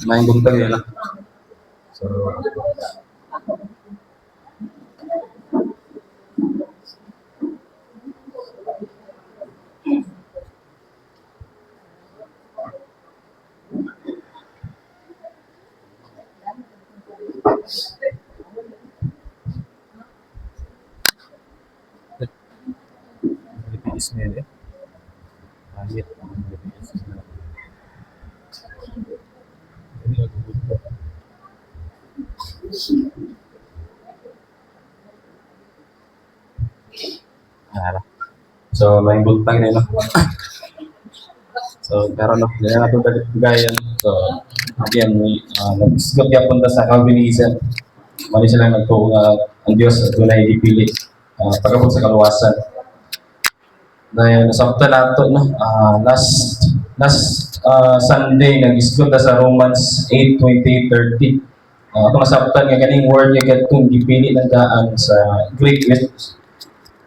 Main buntag yun. So, Philippines niya eh. Ayit. So, main buntag nila. So, pero no, dili na ito gayan. So, again, nag-isgot yapon ta sa Calvinism. Mali sila nagtuo nga ang Diyos at dunay dipili pagabot sa kaluwasan. Dahil nasabtan nato no, last Sunday nag-isgot ta sa Romans 8:28-30. Kung nasabtan nga ganing word nga gatong gipili ng daan sa Greek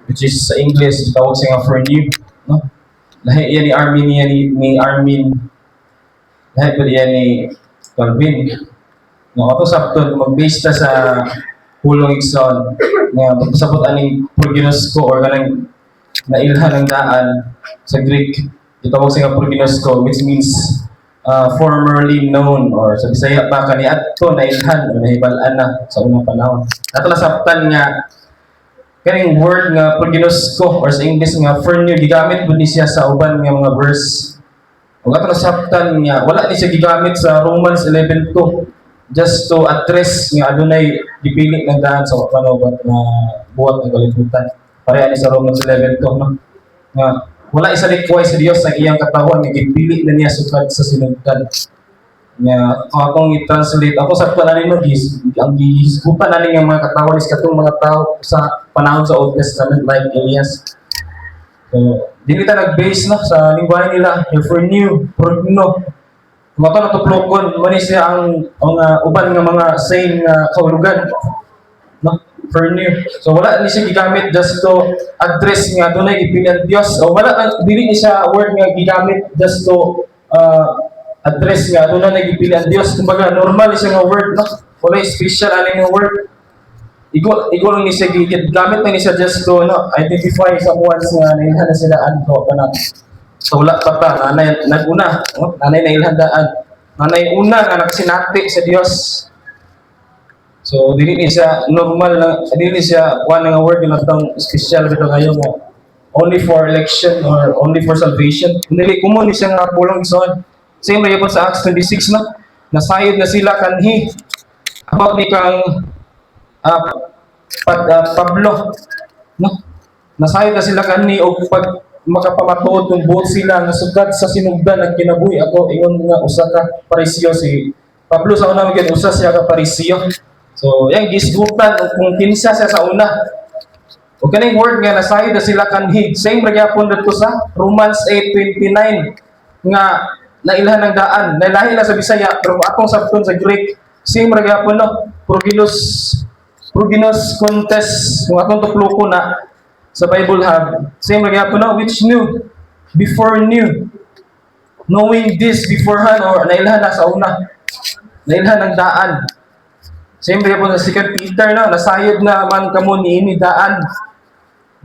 which is sa English tawag siya nga for new, no? Lahi yan ni Armin ni Armin. Lahi pa yan ni Calvin. No, ato sabton mag-base ta sa pulong igsoon nga pagsabot aning proginosko or kanang nailhan ng daan sa Greek gitawag siya nga proginosko which means formerly known or sa Bisaya pa kaniadto nailhan o nahibalaan na sa unang panahon. Ato nasabtan nga kaning word nga proginosko or sa English nga for new gigamit pud ni siya sa uban nga mga verse. Ug ato nasabtan nga wala ni siya gigamit sa Romans 11:2 just to address nga adunay gipili ng daan sa panawat na buhat ng kalibutan. Pareha ni sa Romans 11:2 no. Nga wala isa likway sa Dios ang iyang katawan nga gipili na niya sukad sa sinugdan. Nga akong i-translate ako sa panalino ang gihisgutan nanin nga mga katawan is katong mga tao sa panahon sa Old Testament like Elias. So, dili ta nag-base no sa lingwahe nila for new, progno. Mato na tuplokon man siya ang uban nga mga saying nga kahulugan no for new. So wala ni siya gigamit just to address nga dunay gipili ang Dios o wala dili ni siya word nga gigamit just to address nga dunay nagipili ang Dios. Kumbaga normal siya nga word no. Wala special ani nga word. Igo lang ni siya gamit na ni siya just to no identify someone nga nailhan na sila adto kana. So wala pa ta nanay naguna no? Nanay na ilhandaan. Nanay una nga nakasinati sa Dios. So dili ni siya normal na dili ni siya one nga word nga tong special bitaw ngayon nga only for election or only for salvation. Dili common ni siya nga pulong igsoon. Same ra gyud sa Acts 26 no. Nasayod na sila kanhi about ni kang Pablo no. Nasayod na sila kanhi og pag makapamatuod kung buot sila nga sugad sa sinugdan ang kinabuhi ako ingon nga usa ka parisyo si Pablo sa una magid usa siya ka parisyo. So yang gisgutan kung kinsa siya sa una. O kaning word nga nasayod na sila kanhi same ra gyapon dito sa Romans 8:29 nga nailhan ng daan. Nailahi na sa Bisaya pero akong sabton sa Greek same ra gyapon no. Proginos contest kung atong tuploko na sa Bible hub, same ra gyapon no, which knew before knew, knowing this beforehand or nailhan na sa una, nailhan ng daan. Same ra gyapon sa 2 Peter no, nasayod na man kamo niini daan.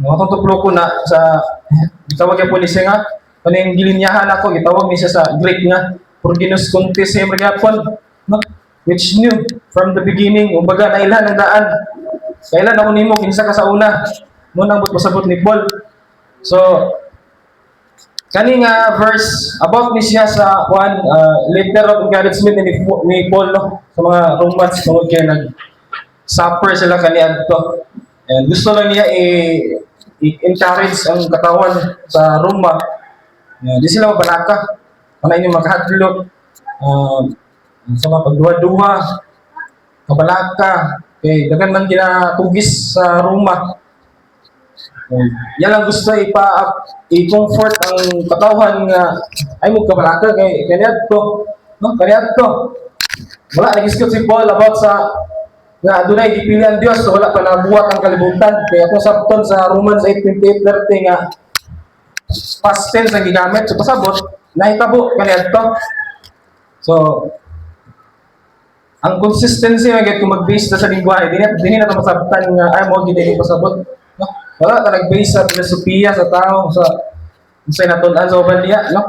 Mga tutuplok ko na sa gitawag gyapon ni siya nga kaning gilinyahan ako gitawag ni siya sa Greek nga Proginos contest same ra gyapon no, which knew from the beginning, umbaga nailhan ng daan. Kailan ako nimo kinsa ka sa una? Mo nang pasabot ni Paul. So Kani nga verse about ni siya sa one letter of encouragement ni Paul no sa mga Romans tungod kay nag-suffer sila kaniadto. And gusto lang niya i-encourage ang katawan sa Roma. Di sila mabalaka. Wala inyo maghadlok. Sa mga pagduwa-duwa, kabalaka. Kay dagan man ginatugis sa Roma. Yan ang gusto i-comfort ang katawan nga ay mo kabalaka kay kaniadto. No, kaniadto. Wala nag-discuss si Paul about sa nga adunay gipili ang Dios so wala pa nabuhat ang kalibutan. Kaya kung sabton sa Romans 8:28-30 nga past tense ang gigamit so pasabot nahitabo kaniadto. So ang consistency nga kung mag-base na sa lingwahe dinhi na masabtan nga ay mo gid ini pasabot. No? Wala ka nag-base sa filosofiya sa tao sa natun-an sa uban niya, no?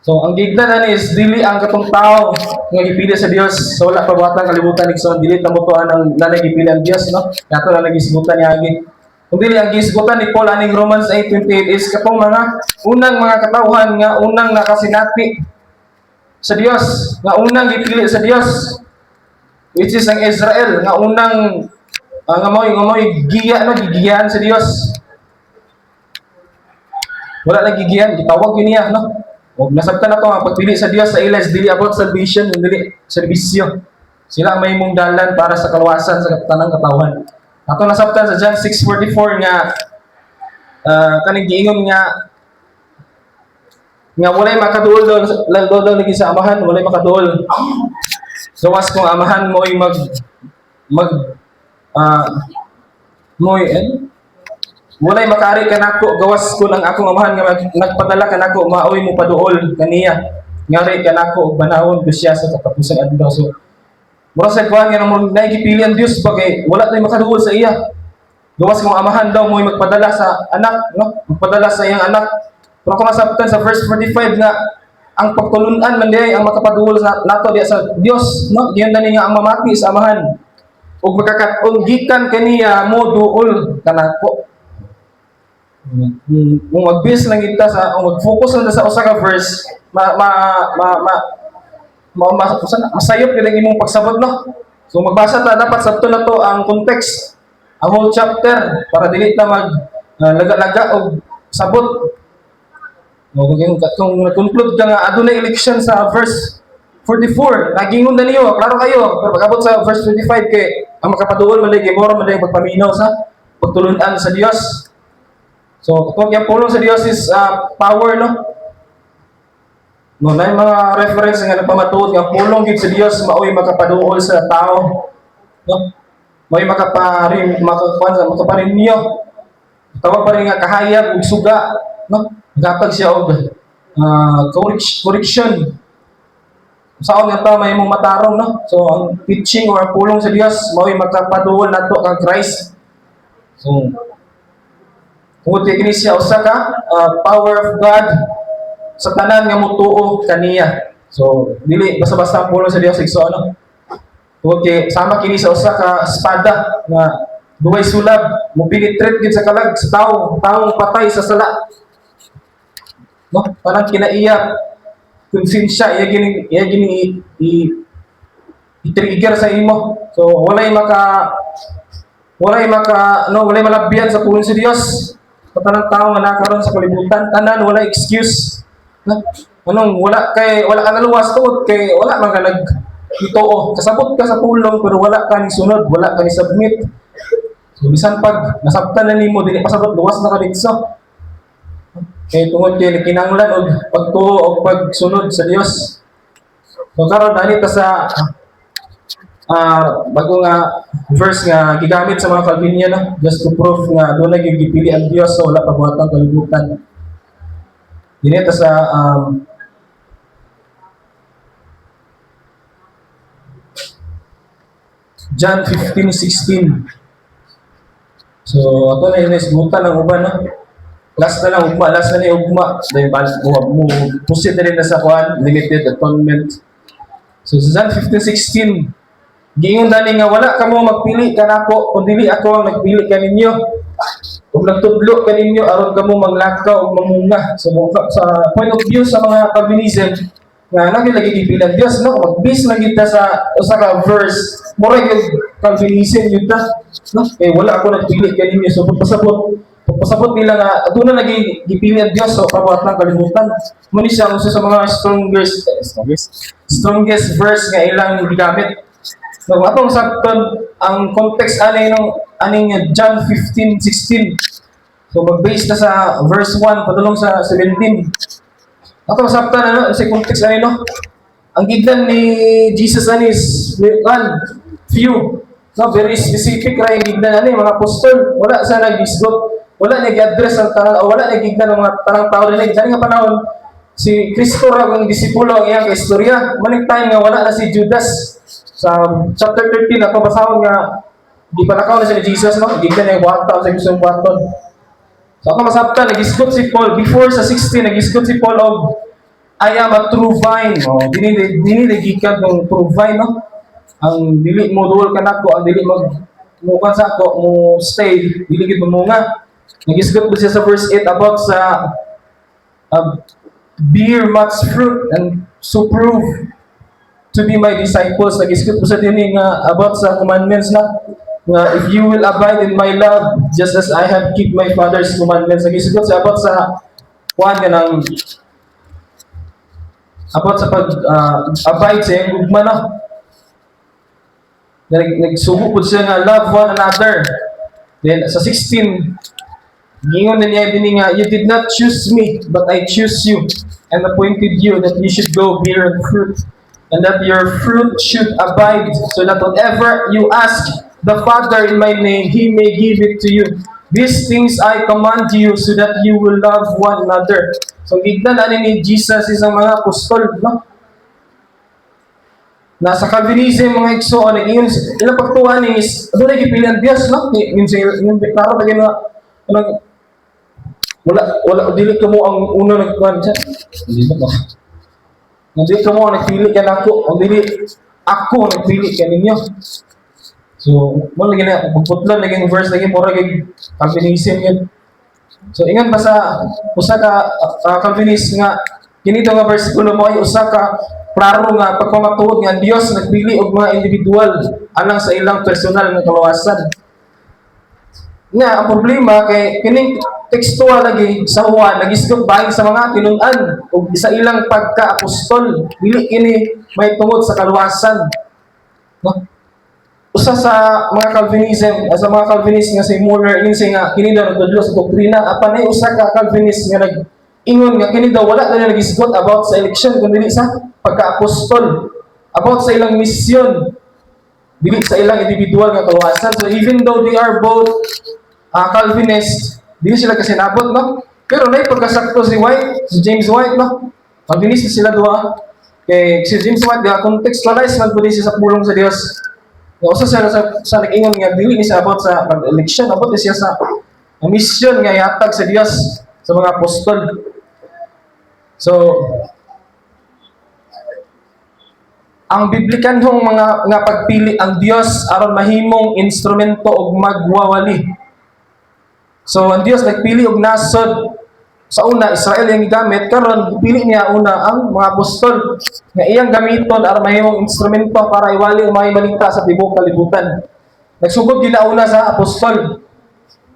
So, ang gigdan is dili ang katong tao nga gipili sa Dios. So, wala pabuhatang kalibutan igsoon dili ta motuan ang nanay gipili ang Dios, no? Kato na nagisgutan niya agi. Kung dili ang gisgutan ni Paul aning Romans 8:28 is katong mga unang mga katawhan nga unang nakasinati sa Dios, nga unang gipili sa Dios, which is ang Israel, nga unang nga mo'y gigiyan sa Dios. Wala na gigiyan, gitawag yun niya, no? Huwag nasabtan na ito, ang pagpili sa Dios sa ila is dili about salvation, dili servisyo. Sila ang may mong dalan para sa kaluwasan sa tanang katawan. Ato nasabtan sa John 6:44 nga kaning giingon nga walay makaduol daw lagi sa amahan, walay makaduol. So was kung amahan mo'y walay makari kanako gawas ko ng akong amahan nga nagpadala kanako maoy mo paduol kaniya ngari kanako og banawon ko siya sa katapusan adlaw. So mura sa kuan nga nang naigipili ang Dios bagay wala tay makaduol sa iya. Gawas kong amahan daw mo'y magpadala sa anak, no? Magpadala sa iyang anak. Pero kung nasabtan sa verse 45 nga ang pagtulunan man diay ang makapaduol sa nato diya sa Dios, no? Diyan na nga ang mamati sa amahan. Ug magkakatong gikan kaniya mo duol kanako. Kung mag-base lang kita sa mag-focus lang sa usa ka verse, masayop gyud ang imong pagsabot, no? So magbasa ta dapat sabto na to ang context, ang whole chapter para dili ta mag laga-laga og sabot. Kung nag-conclude ka nga adunay election sa verse 44, nagingon na niyo, klaro kayo. Pero pag-abot sa verse 25 kay ang makapaduol man kay moro man pagpaminaw sa pagtulunan sa Dios. So, kung yung pulong sa Dios is power, no? No, na yung mga reference nga nagpamatuod nga pulong gid sa Dios maoy makapaduol sa tao. No? Maoy makaparin niyo. Tawag pa rin nga kahayag ug suga, no? Gatag siya og correction. Saan nga ta may mong matarong, no? So ang teaching or pulong sa Dios mao'y magkapaduol nato kang Christ. So kung kini siya usa ka power of God sa tanan nga motuo kaniya. So dili basta-basta ang pulong sa Dios igso ano. Okay, sama kini sa usa ka espada nga duway sulab mo penetrate gid sa kalag sa taong patay sa sala. No? Parang kinaiyak konsensya iya gini i-trigger sa imo. So walay malabyan sa pulong sa Dios. Tanang tao nga nakaroon sa kalibutan, tanan wala excuse. No? Wala ka naluwas tuod kay wala man ka nagtoo. Kasabot ka sa pulong pero wala ka ni sunod, wala ka ni submit. So bisan pag nasabtan na nimo dili pasabot luwas na ka dito. Kaya tungod kay kinanglan og pagtuo og pagsunod sa Dios. So karon dali ta sa bago nga verse nga gigamit sa mga Calvinian, no? Just to prove nga doon na gipili ang Dios so wala pabuhatang kalibutan. Dili ta sa John 15:16. So ato na inisgutan ang uban, no? Last na lang ugma, last na ni ugma. Dahil mo pusit na rin na sa kuan, limited atonement. So sa John 15:16, giingon dani nga wala kamo magpili kanako, kundi ako ang nagpili kaninyo. Kung nagtudlo kaninyo aron kamo maglakaw o mamunga sa point of view sa mga Calvinism nga lagi gipilan Dios no magbase lang kita sa usa ka verse mura gyud Calvinism yun ta no wala ako nagpili kaninyo so pagpasabot nila nga aduna lagi gipili ang Dios so kabuhat lang kalibutan mo ni siya usa sa mga strongest verse nga ilang gigamit. So, atong sakton ang context aning John 15:16. So mag-base na sa verse 1 padulong sa 17. Atong sakton sa context no. Ang gignan ni Jesus is few. No, very specific ra yung gignan mga apostol. Wala sa nag-isgot. Wala nag-address ang tanang wala nagignan ng mga tanang tao nila. Sa nga panahon si Cristo ra ang disipulo ang iyang istorya. Maning time nga wala na si Judas. Sa chapter 13 ako basahon nga di palakaw na siya ni Jesus no gignan niya buhaton sa gustong buhaton. So ako masabtan nagisgot si Paul before sa 16 nagisgot si Paul og I am a true vine. Dili gikan ng true vine no. Ang dili mo duol ka nako ang dili mukan sa ako mo stay dili gid mamunga. Nagisgot siya sa verse 8 about sa bear much fruit and so prove to be my disciples. Nag-isip po sa tining about sa commandments na if you will abide in my love just as I have keep my Father's commandments. Nag-isip po sa about sa kuan kanang about sa pag abide sa iyang gugma no. Nagsugo po siya nga love one another. Then sa 16 gingon na niya din nga you did not choose me but I choose you and appointed you that you should go bear fruit and that your fruit should abide, so that whatever you ask the Father in my name, He may give it to you. These things I command you, so that you will love one another. So, gignan ni Jesus isang mga apostol, no? Nasa Calvinism, mga igsoon, ilang pagtuwa ni is, ano na gipilihan Diyos, no? Yung klaro na gano'n, wala, dili ka mo ang una nagkuhan siya. Hindi mo. Hindi ka mo nagpili ka na ako, hindi ako nagpili ka ninyo. So, mo lagi na, pagputlan, naging verse, naging mura, naging Calvinism yun. So, ingan ba sa usa ka Calvinist nga, kinito nga versikulo mo ay usa ka klaro nga pagpamatuod nga Dios nagpili og mga individual alang sa ilang personal nga kaluwasan. Nga, ang problema kay kining tekstual lagi sa Juan nagisgot bahin sa mga tinun-an ug isa ilang pagka-apostol dili kini may tungod sa kaluwasan no usa sa mga Calvinist nga si Muller insi nga kini daw nagdudlo sa doktrina apan ay usa ka Calvinist nga nag-ingon nga kini daw wala na nagisgot about sa election kundi sa pagka-apostol about sa ilang misyon dili sa ilang individual nga kaluwasan. So even though they are both Calvinist, di sila kasi nabot, no? Pero na pagkasakto si James White, no? Calvinist sila dua. Kay si James White, contextualize man po siya sa pulong sa Dios. Yung usa sa nag-ingon nga, dili ni siya about sa pag-election, about siya sa mission nga ihatag sa Dios sa mga apostol. So, ang biblikanhong mga pagpili ang Dios aron mahimong instrumento og magwawali. So, ang Diyos nagpili og nasod sa una, Israel yung gamit, karon pili niya una ang mga apostol nga iyang gamiton aron mahimong instrumento para iwali ang mga balita sa tibuok kalibutan. Nagsugod ginauna sa apostol.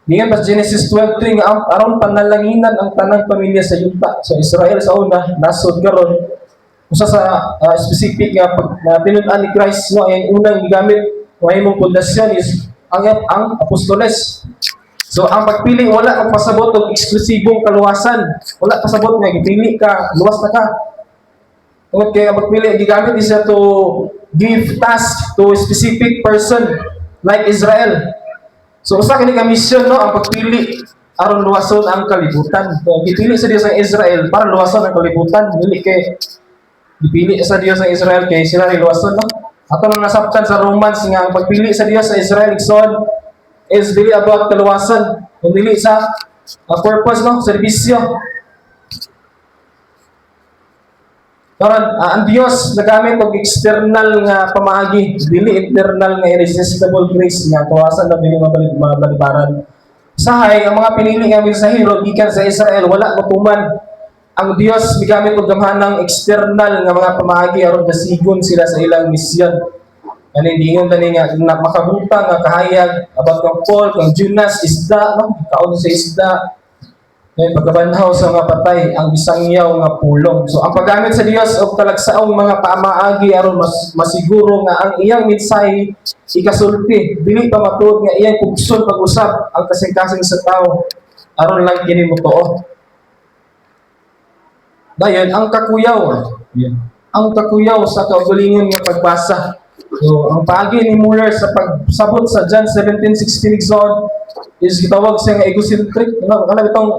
Diyan sa Genesis 12:3 nga aron panalanginan ang tanang pamilya sa yuta. So, Israel sa una, nasod karon. Usa sa specific nga tinun-an ni Christ no, ang unang gigamit mahimong pundasyon is ang apostoles. So, ang pagpili, wala kang pasabot ng eksklusibong kaluwasan. Wala pasabot nga, gipili ka, luwas na ka. Kaya ang pagpili, gigamit isa to give task to a specific person like Israel. So, usa kini ka mission, no? Ang pagpili, aron luwason ang kalibutan. So, gipili sa Dios ang Israel para luwason ang kalibutan. Gipili sa Dios ang Israel kay sila rin luwason, no? Ato nang nasabtan sa Romans nga, ang pagpili sa Dios sa Israel, is really about kaluwasan, hindi sa purpose, no? Serbisyo. Karon, ang Dios nagamit og external nga pamaagi, dili internal nga irresistible grace nga kawasan na dili mabalibaran. Sahay ang mga pinili nga mensahero gikan sa Israel wala motuman ang Dios migamit og gamhanang external nga mga pamaagi aron gasigon sila sa ilang misyon. Ano hindi ingon tani nga na makabutang nga kahayag about kang Paul, kang Jonas, isda, no? Kaon sa isda. Ngayon, pagkabanhaw sa mga patay, ang isangyaw nga pulong. So, ang paggamit sa Dios o talagsaong mga pamaagi aron masiguro nga ang iyang mensahe ikasulti. Dili pa matuod nga iyang pugson pag-usap ang kasing-kasing sa tao aron lang kini motuo. Dayon, ang kakuyaw. Ang kakuyaw sa kaugalingon nga pagbasa. So, ang paagi ni Muller sa pagsabot sa John 17:16 exod is gitawag siya nga egocentric. Ano itong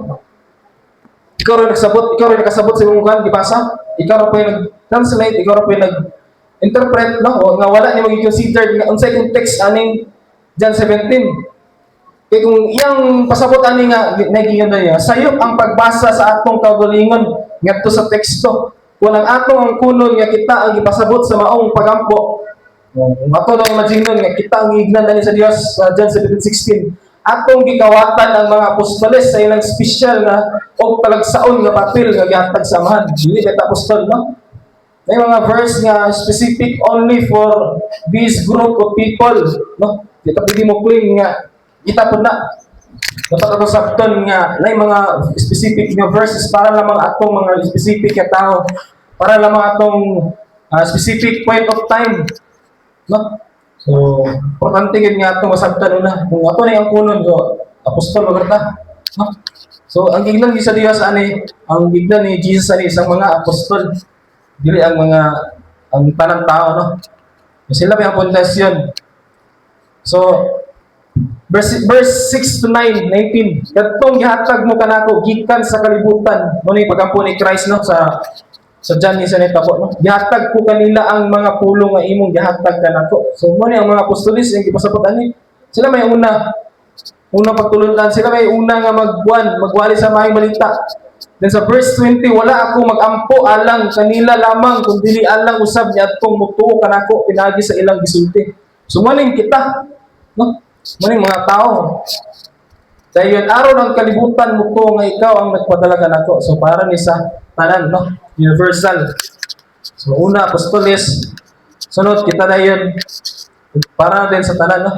ikaw rin nakasabot sa imong kan gibasa, ikaw ra pay nag-translate, ikaw ra pay nag-interpret, no? O nga wala ni magi-consider nga unsay kung text aning John 17. Kaya kung iyang pasabot ani nga nagiyon na niya, sayop ang pagbasa sa atong kaugalingon ngadto sa teksto. Kung ang atong ang kunon nga kita ang ipasabot sa maong pagampo. Ato na imaginon nga kita ang ignan ani sa Dios sa John 17:16. Atong gikawatan ang mga apostoles sa ilang special nga o talagsaon nga papel nga gihatag sa amahan. Dili ka apostol, no? May mga verse nga specific only for this group of people, no? Kita pwede mo claim nga kita po na dapat ako sabton nga na mga specific nga verses para lamang atong mga specific nga tao, para lamang atong specific point of time, no? So, importante gid nga atong masabtan una. Kung ato na ang kunon ko, apostol magarta, no? So, ang gignan ni sa Dios ani, ang gignan ni Jesus ani isang mga apostol, dili ang tanang tao, no? Sila may ang pundasyon. So, verse 6 to 9, 19. Kadtong gihatag mo kanako gikan sa kalibutan. Mo ni pagampo ni Christ, no, sa John ni sanita po, no? Gihatag ko kanila ang mga pulong nga imong gihatag kanako. So mo ni ang mga apostolis ang gipasabot ani. Sila may unang pagtulungan, sila may una nga magwali sa maayong balita. Then sa verse 20, wala ako magampo alang kanila lamang kundi alang usab niya atong mutuo kanako pinagi sa ilang gisulti. So maning kita, no? Maning mga tao. Dayon aron ang kalibutan mo to nga ikaw ang nagpadala kanako. So para ni sa tanan, no? Universal. So una apostoles, sunod kita dayon para din sa tanan, no?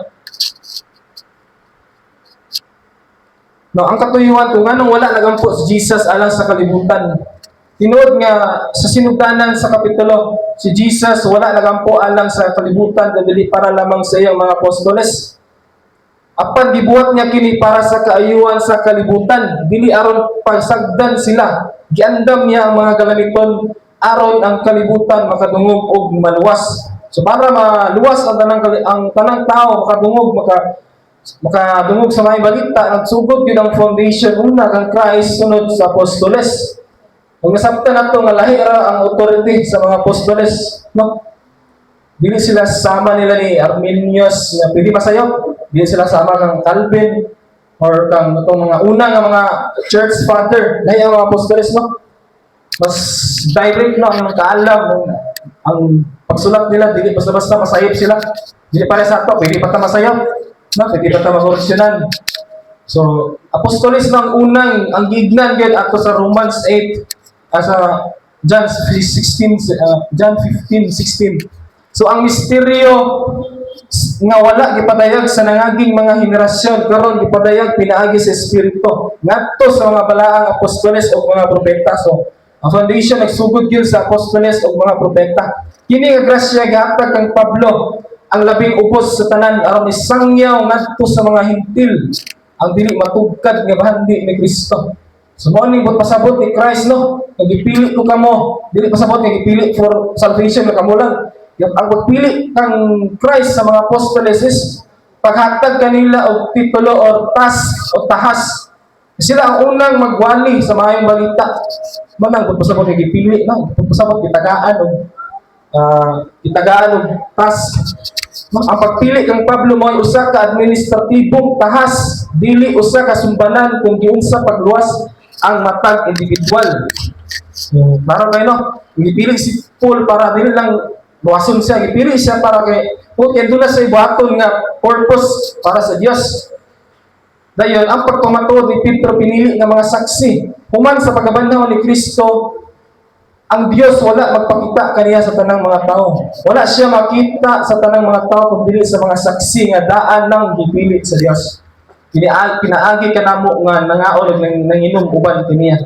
No, ang katuyuan kung anong wala nagampo si Jesus alang sa kalibutan. Tinuod nga sa sinugdanan sa kapitulo, si Jesus wala nagampo alang sa kalibutan kundi para lamang sa iyang mga apostoles. Apan gibuhat niya kini para sa kaayuhan sa kalibutan, dili aron pagsagdan sila. Giandam niya ang mga galamiton aron ang kalibutan makadungog og maluwas. So para maluwas ang tanang tao makadungog makadungog sa mga balita, nagsugod yun ang foundation una kang Christ sunod sa apostoles. Kung nasabtan nato nga lahi ra ang authority sa mga apostoles, no? Dili sila sama nila ni Arminius nga pwede masayo. Dili sila sama kang Calvin or kang itong mga una nga mga church father. Lahi ang mga apostoles, no? Mas direct, no? Ang kaalam, ang pagsulat nila, dili basta-basta masayip sila. Dili pare sa ato, pwede pa ta masayop, no? Pwede pa ta makoreksyonan. So, apostoles ng unang, ang gignan yun ato sa Romans 8, sa John 15:16. So ang misteryo nga wala gipadayag sa nangaging mga henerasyon karon gipadayag pinaagi sa espiritu ngadto sa mga balaang apostoles o mga propeta. So ang foundation nagsugod gyud sa apostoles o mga propeta. Kini nga grasya gihatag kang Pablo ang labing ubos sa tanan aron isangyaw ngadto sa mga hintil ang dili matugkad nga bahandi ni Kristo. So mo ni pasabot ni Christ, no? Nagipili ko kamo, dili pasabot nga gipili for salvation nga kamo lang. Yung ang pagpili kang Christ sa mga apostoles is paghatag kanila og titulo o task o tahas. Sila ang unang magwali sa maayong balita. Manang pagpasabot nga gipili, no? Pagpasabot itagaan og task. Ang pagpili kang Pablo mo ay usa ka administratibong tahas, dili usa ka sumbanan kung giunsa pagluwas ang matag individual. So, para kayo, no? Gipili si Paul para dili lang luwason siya, gipili siya para kay kung doon na sa ibaton nga purpose para sa Dios. Dayon, ang pagpamatuod ni Pedro pinili ng mga saksi. Human sa pagkabandaw ni Kristo, ang Dios wala magpakita kaniya sa tanang mga tao. Wala siya makita sa tanang mga tao kung dili sa mga saksi nga daan ng gipili sa Dios. Pinaagi ka namo nga nangaon ng nanginom uban kaniya.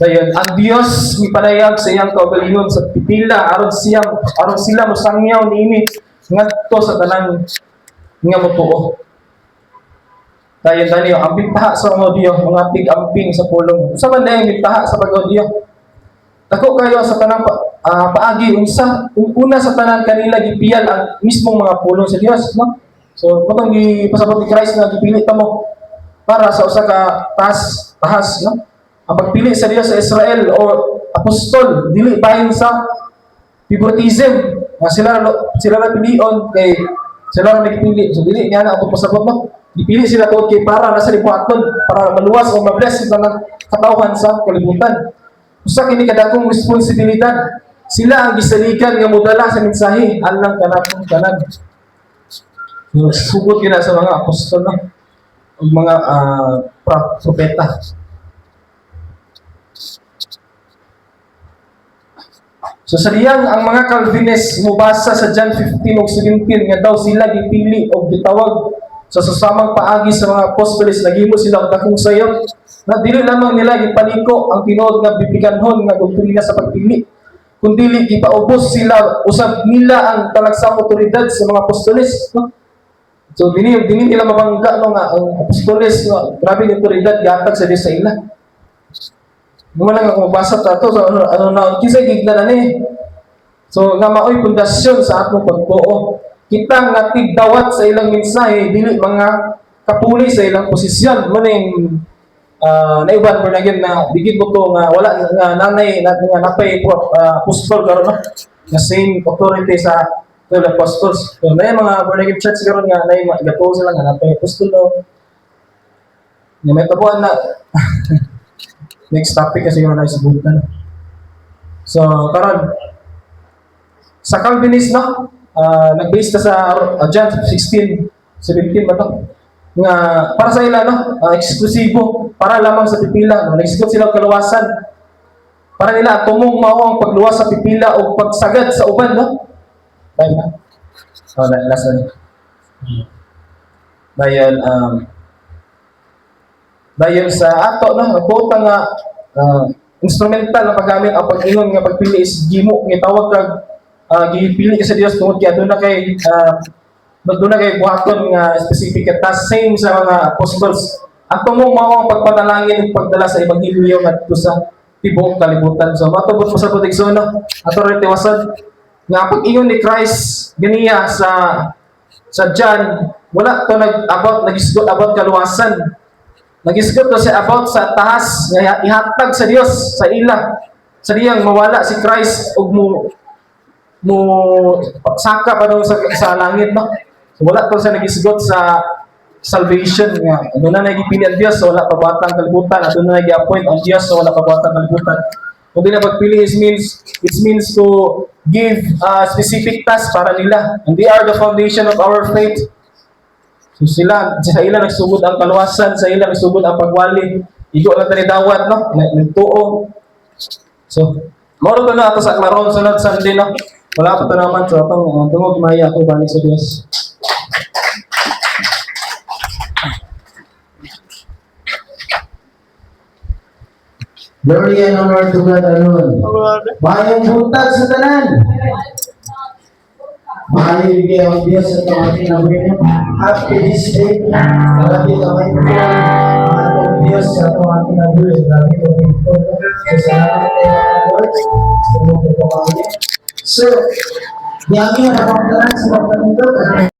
Dayon, ang Dios mipanayag sa iyang kaugalingon sa pipila aron sila mosangyaw niini ngadto sa tanang nga motuo. Dayon ang bintaha sa audio, mga tig-amping sa pulong. Sa man yung bintaha sa pag-audio. Dako kayo sa tanang paagi una sa tanan kanila gipiyal ang mismong mga pulong sa Dios, no? So katong gipasabot ni Christ nga gipili ta mo para sa usa ka tahas, no? Ang pagpili sa Dios sa Israel o apostol dili bahin sa favoritism. Sila na pilion kay sila na nagpili. So dili niya na atong pasabot, no? Dipili sila tungod kay para nasa libuhaton para maluwas o mabless sa katawhan sa kalibutan. Usa kini kadakong responsibilidad. Sila ang gisaligan nga modala sa mensahe alang kanatong tanan. Sugod gina sa mga apostol, no? Ug mga propeta. So sa diyang ang mga Calvinist mubasa sa John 15 ug 17 nga daw sila gipili o gitawag sa susamang paagi sa mga apostoles, naghimo sila og dakong sayop na dili lamang nila gipaliko ang tinuod nga bibiganhon nga doktrina sa pagpili, kundi gipaubos sila usab nila ang talagsang otoridad sa mga apostoles, no? So dili nila mabangga, no, nga ang apostoles, no, grabe yung otoridad gihatag sa Dios sa ila. Mo lang ako mabasa ta to so ano na kisay gigna na ni. So nga maoy pundasyon sa atong pagtuo. Kita nga tigdawat sa ilang mensahe, dili mga kapuli sa ilang posisyon. Maning naiban po na yun na bigit mo to nga wala nga nanay nga napay apostol karon, no? Nga same authority sa 12 apostles. So may mga born again church karon nga nay gato sila nga napay apostol, no? Nga may tabuan na next topic kasi yung naisubutan. So karon sa Calvinist, no? Nag-base sa John 16, 17 ba ito? Nga, para sa ila, no? Eksklusibo, para lamang sa pipila. No? Nag-isgot sila kaluwasan. Para nila, tumong mao ang pagluwas sa pipila o pagsagad sa uban, no? Dahil na. Last na. Dahil sa ato, no? Nagbuta nga, instrumental na paggamit ang pag-ingon nga pagpili is gimo, nga tawag kag gipili sa Dios tungod kay aduna kay buhaton nga specific task same sa mga apostles. Ang tumong mao ang pagpanalangin ug pagdala sa ebanghelyo ngadto sa tibuok kalibutan. So matubot mo sa proteksyon, no? Ato rin tiwasad nga pag-ingon ni Christ ganiya sa John, wala to nagisgot about kaluwasan. Nagisgot to sa about sa tahas nga ihatag sa Dios sa ila. Sa diyang mawala si Christ ug mo saka pa daw sa langit, no? So wala to sa nagisgot sa salvation nga ano na nagipili ang Dios so wala pa batang kalibutan, ano na nagi-appoint ang Dios so wala pa batang kalibutan. Kung di na pagpili it means to give a specific task para nila, and they are the foundation of our faith. So sa ila nagsugod ang kaluwasan, sa ila nagsugod ang pagwali, igo na tani dawat, no? Nagtuo. So moro to na ato sa maron sunod Sunday, no? Wala pa ito naman sa atong tungog maya ako balik sa Diyos. Glory and honor to God alone. Mayong buntag sa tanan. Maayong bigay ang Diyos sa ating nabuhin. Happy this day. Marami kamay po ang Diyos sa ating nabuhin. Marami kamay po. Salamat tayo mga Lord. Salamat po kami. So, yami na pagdaran sa pagdaran